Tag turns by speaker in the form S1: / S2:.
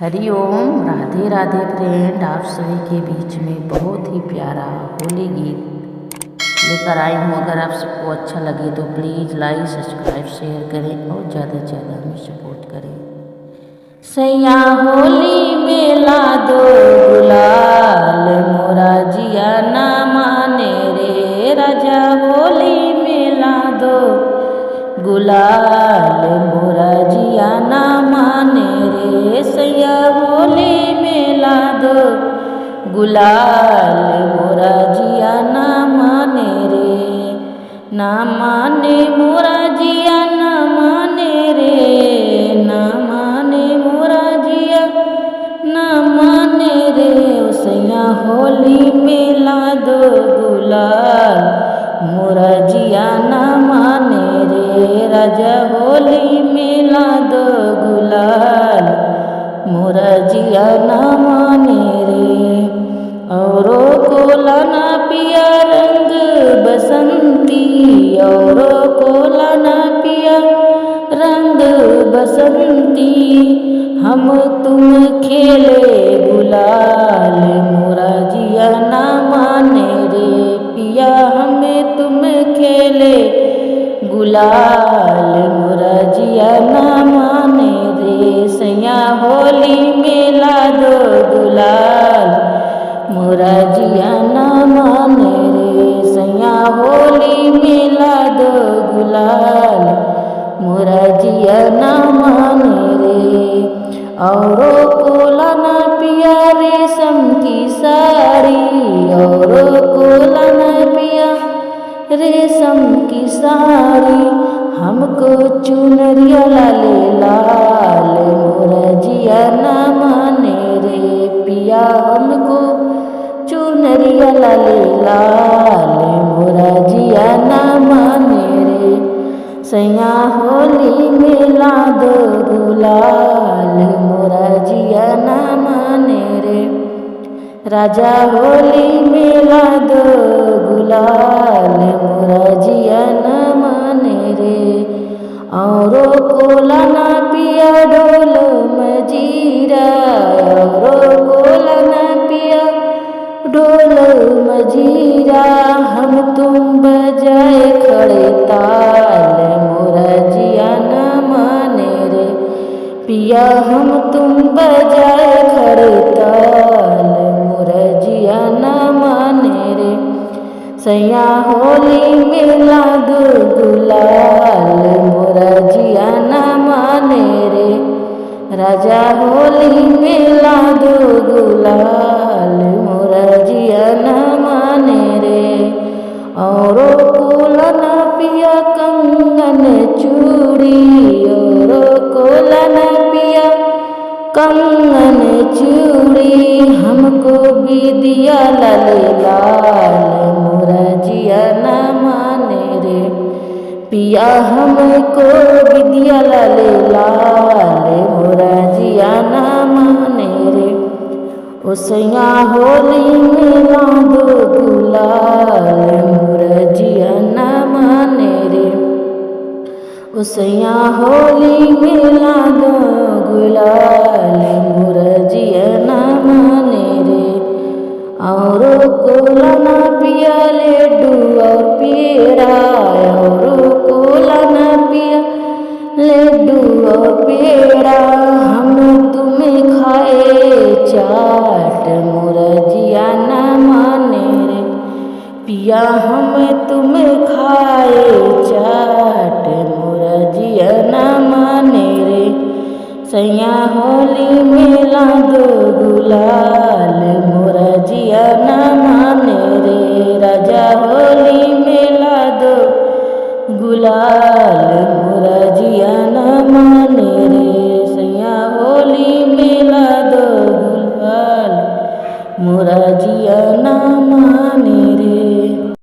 S1: Hariom, Radhe Radhe friend. आप सभी के बीच में बहुत ही प्यारा होली गीत लेकर आई हूँ। अगर आप सबको अच्छा लगे तो प्लीज़ लाइक सब्सक्राइब शेयर करें और ज़्यादा से ज़्यादा हमें सपोर्ट करें। सैया होली में ला दो गुलाल, मोरा जिया ना माने रे राजा। होली में ला दो गुलाल, मोरा जिया ना माने रे सैया। होली में ला दो गुलाल, मोरा जिया ना माने रे। ना माने मोरा जिया ना माने रे, ना माने मोरा जिया ना माने रे। सैया होली में ला दो गुलाल, मोरा जिया ना माने रे राजा। होली में ला दो गुलाल, मोरा जिया ना माने रे। औरों को लाना पिया रंग बसंती, औरों को लाना पिया रंग बसंती। हम तुम खेले गुलाल, मोरा जिया ना माने रे पिया। हमें तुम खेले गुलाल, मोरा जिया ना माने रे सैया। होली में ला दो गुलाल, मोरा जिया ना माने रे सैया। होली में ला दो गुलाल, मोरा जिया ना माने रे। औरों को लाना पिया रेशम की साड़ी, औरों को लाना पिया रेशम की साड़ी। हमको चुनरिया लाले लाल, मोरा जिया ना माने रे पिया। हमको चुनरिया लाले लाल, मोरा जिया ना माने रे सैया। होली में ला दो गुलाल, मोरा जिया ना माने रे राजा। होली में ला दो गुलाल, मोरा जिया ना माने रे। औरों को लाना पिया ढोल मजीरा, औरों को लाना पिया ढोल मजीरा। हम तुम बजाए खड़े ताल, मोरा जिया ना माने रे पिया। हम तुम बजाए खड़े ताल, मोरा जिया ना माने रे सैया। होली में ला दो गुलाल, मोरा जिया ना माने रे राजा। होली में ला दो गुलाल, मोरा जिया ना माने रे। औरों को लाना पिया कंगन चूड़ी, औरों को लाना पिया कंगन चूड़ी। हमको विदिया लाले लाल, मोरा जिया ना माने रे पिया। हमको विदिया लाले लाल, मोरा जिया ना माने रे ओ सैया। होली में ला दो गुलाल, मोरा जिया ना माने रे ओ सैया। होली में ला दो गुलाल, मोरा जिया ना माने रे। औरों को लाना पिया लड्डू और पेड़ा, औरों को लाना पिया लड्डू और पेड़ा। हम तुम्हें खाए चाट, मोरा जिया ना माने रे पिया। हम तुम्हें खाए चाट, मोरा जिया ना माने रे सैया। होली में ला दो गुलाल, मोरा जिया ना माने रे राजा। होली में ला दो गुलाल, मोरा जिया ना माने रे सैया। होली में ला दो गुलाल, मोरा जिया ना माने रे।